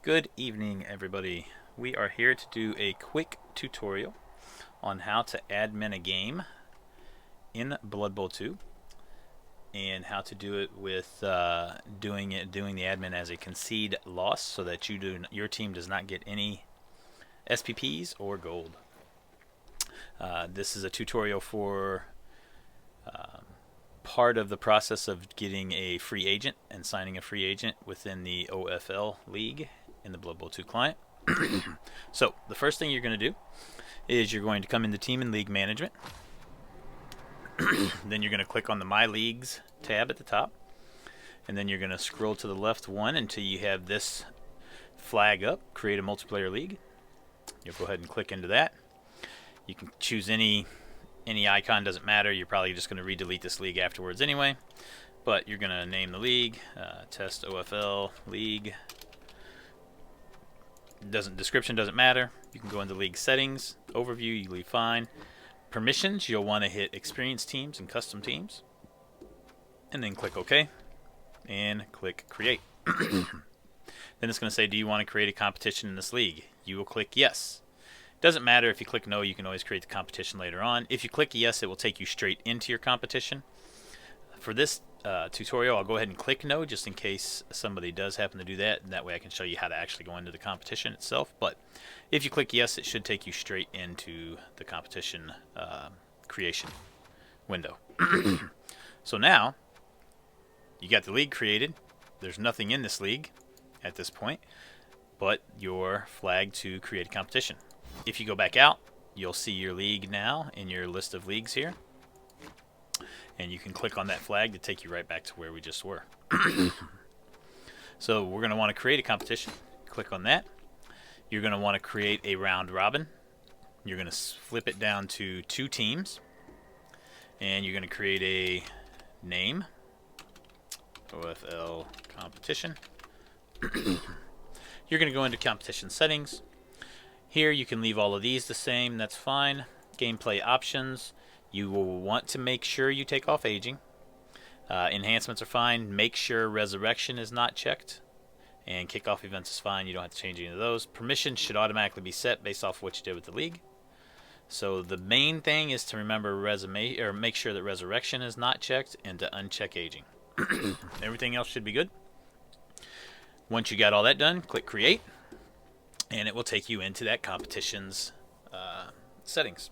Good evening, everybody. We are here to do a quick tutorial on how to admin a game in Blood Bowl 2 and how to do it with doing the admin as a concede loss so that your team does not get any SPPs or gold. This is a tutorial for part of the process of getting a free agent and signing a free agent within the OFL league in the Blood Bowl 2 client. So the first thing you're going to do is you're going to come into Team and League Management. Then you're going to click on the My Leagues tab at the top, and then you're going to scroll to the left one until you have this flag up, Create a Multiplayer League. You'll go ahead and click into that. You can choose any icon, doesn't matter. You're probably just going to re-delete this league afterwards anyway, but you're going to name the league Test OFL League. Description doesn't matter. You can go into league settings, overview, you leave fine. Permissions, you'll want to hit experienced teams and custom teams, and then click OK and click create. Then it's going to say, do you want to create a competition in this league? You will click yes. Doesn't matter if you click no, you can always create the competition later on. If you click yes, it will take you straight into your competition. For this tutorial, I'll go ahead and click no just in case somebody does happen to do that, and that way I can show you how to actually go into the competition itself. But if you click yes, it should take you straight into the competition creation window. So now you got the league created. There's nothing in this league at this point but your flag to create a competition. If you go back out, you'll see your league now in your list of leagues here. And you can click on that flag to take you right back to where we just were. So we're going to want to create a competition. Click on that. You're going to want to create a round robin. You're going to flip it down to 2 teams. And you're going to create a name. OFL competition. You're going to go into competition settings. Here you can leave all of these the same, that's fine. Gameplay options, you will want to make sure you take off aging. Enhancements are fine. Make sure resurrection is not checked. And kickoff events is fine, you don't have to change any of those. Permissions should automatically be set based off what you did with the league. So the main thing is to remember make sure that resurrection is not checked and to uncheck aging. Everything else should be good. Once you got all that done, click create. And it will take you into that competition's settings.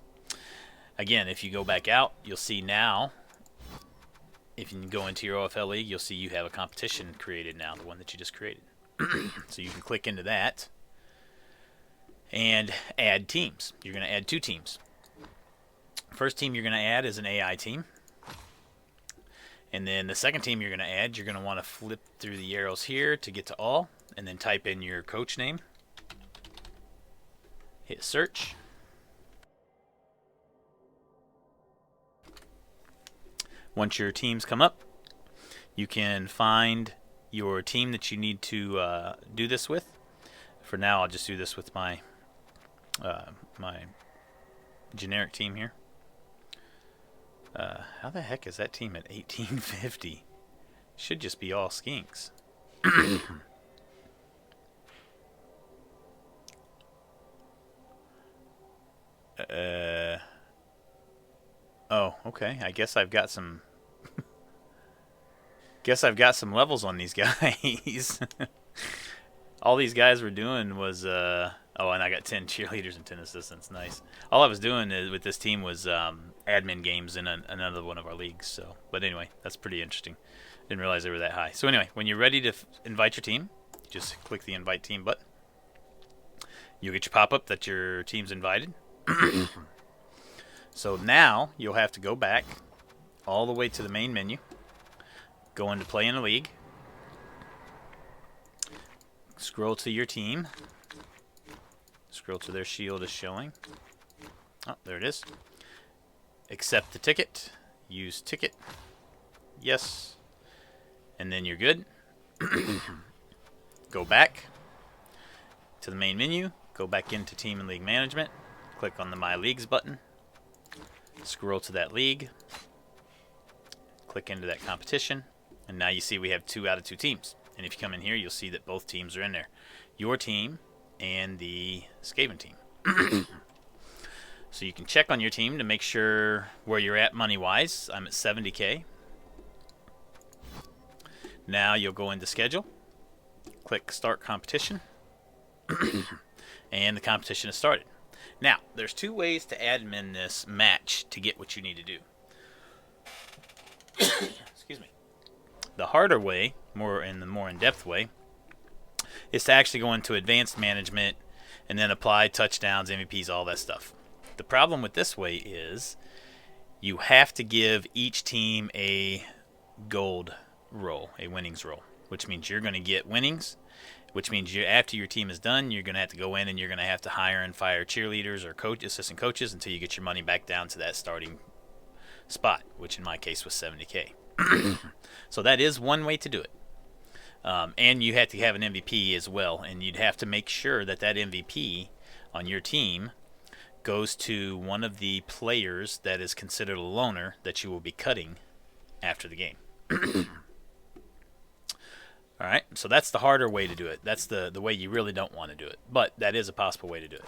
Again, if you go back out, you'll see now, if you can go into your OFL league, you'll see you have a competition created now, the one that you just created. So you can click into that and add teams. You're going to add 2 teams. First team you're going to add is an AI team. And then the second team you're going to add, you're going to want to flip through the arrows here to get to all, and then type in your coach name. Hit search. Once your teams come up, you can find your team that you need to do this with. For now, I'll just do this with my my generic team here. How the heck is that team at 1850? Should just be all skinks. Oh, okay. I guess I've got some levels on these guys. All these guys were doing was oh, and I got 10 cheerleaders and 10 assistants. Nice. All I was doing with this team was admin games in another one of our leagues. So, but anyway, that's pretty interesting. Didn't realize they were that high. So anyway, when you're ready to invite your team, just click the invite team button. You'll get your pop-up that your team's invited. So now you'll have to go back all the way to the main menu, go into play in a league, scroll to your team, scroll to their shield is showing. Oh, there it is. Accept the ticket, use ticket, yes, and then you're good. Go back to the main menu, go back into Team and League Management, click on the My Leagues button, scroll to that league, click into that competition, and now you see we have 2 out of 2 teams. And if you come in here, you'll see that both teams are in there. Your team and the Skaven team. So you can check on your team to make sure where you're at money-wise. I'm at 70K. Now you'll go into schedule, click start competition, and the competition has started. Now, there's two ways to admin this match to get what you need to do. Excuse me. The harder way, more in-depth way, is to actually go into advanced management and then apply touchdowns, MVPs, all that stuff. The problem with this way is you have to give each team a gold roll, a winnings roll, which means you're going to get winnings, which means after your team is done, you're going to have to go in and you're going to have to hire and fire cheerleaders or assistant coaches until you get your money back down to that starting spot, which in my case was 70K. So that is one way to do it. And you have to have an MVP as well, and you'd have to make sure that that MVP on your team goes to one of the players that is considered a loaner that you will be cutting after the game. All right, so that's the harder way to do it. That's the way you really don't want to do it, but that is a possible way to do it.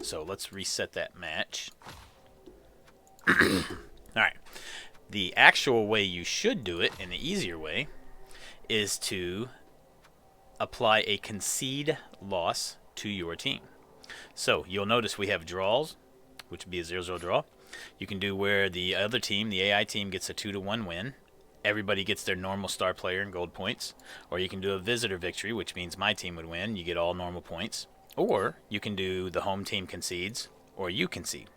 So let's reset that match. All right, the actual way you should do it, and the easier way, is to apply a concede loss to your team. So you'll notice we have draws, which would be a 0-0 draw. You can do where the other team, the AI team, gets a 2-1 win. Everybody gets their normal star player and gold points. Or you can do a visitor victory, which means my team would win. You get all normal points. Or you can do the home team concedes, or you concede.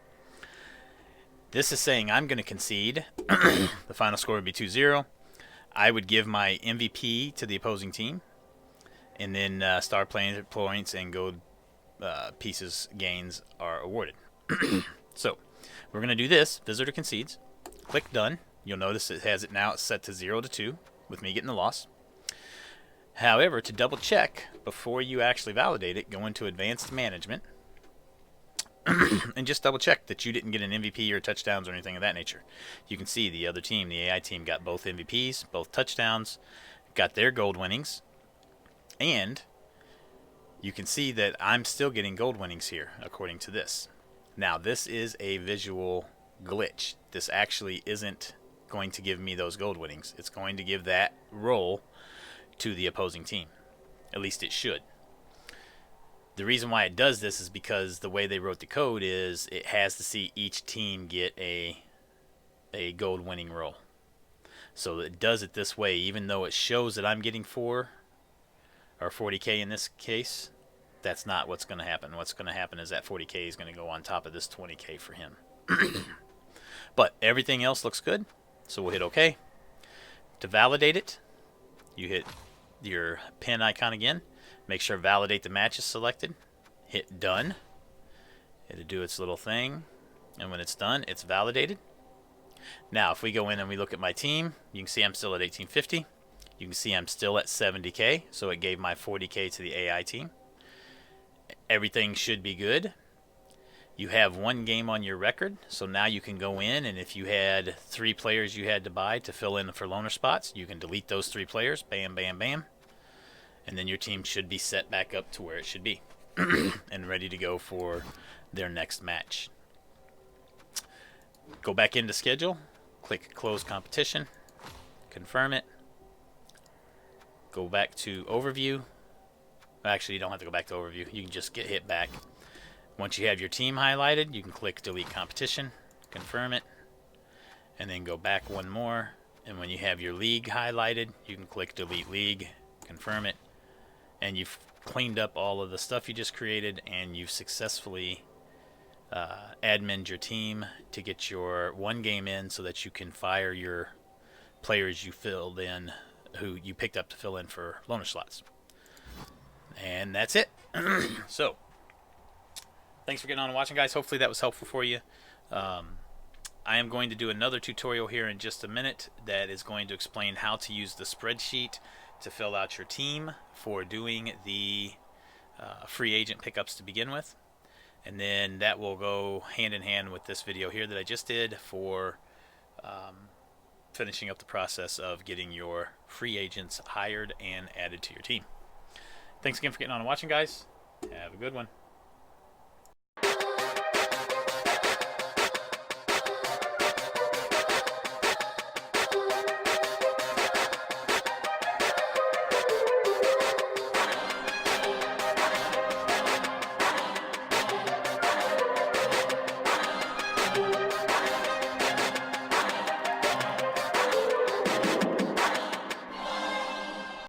This is saying I'm going to concede. The final score would be 2-0. I would give my MVP to the opposing team, and then star player points and gold pieces gains are awarded. So we're going to do this. Visitor concedes. Click done. You'll notice it has it now set to 0-2 with me getting the loss. However, to double check before you actually validate it, go into advanced management and just double check that you didn't get an MVP or touchdowns or anything of that nature. You can see the other team, the AI team, got both MVPs, both touchdowns, got their gold winnings, and you can see that I'm still getting gold winnings here according to this. Now, this is a visual glitch. This actually isn't going to give me those gold winnings. It's going to give that roll to the opposing team. At least it should. The reason why it does this is because the way they wrote the code is it has to see each team get a gold winning roll. So it does it this way, even though it shows that I'm getting 4 or 40K in this case. That's not what's going to happen. What's going to happen is that 40K is going to go on top of this 20K for him. But everything else looks good, so we'll hit OK. To validate it, you hit your pin icon again. Make sure validate the match is selected. Hit done. It'll do its little thing, and when it's done, it's validated. Now, if we go in and we look at my team, you can see I'm still at 1850. You can see I'm still at 70K, so it gave my 40K to the AI team. Everything should be good. You have one game on your record, so now you can go in, and if you had 3 players you had to buy to fill in for loaner spots, you can delete those 3 players, bam, bam, bam, and then your team should be set back up to where it should be and ready to go for their next match. Go back into schedule, click close competition, confirm it, go back to overview. Actually, you don't have to go back to overview. You can just get hit back. Once you have your team highlighted, you can click delete competition, confirm it, and then go back one more. And when you have your league highlighted, you can click delete league, confirm it, and you've cleaned up all of the stuff you just created, and you've successfully admined your team to get your one game in so that you can fire your players you filled in, who you picked up to fill in for loaner slots. And that's it. So, thanks for getting on and watching, guys. Hopefully that was helpful for you. I am going to do another tutorial here in just a minute that is going to explain how to use the spreadsheet to fill out your team for doing the free agent pickups to begin with. And then that will go hand in hand with this video here that I just did for finishing up the process of getting your free agents hired and added to your team. Thanks again for getting on and watching, guys. Have a good one.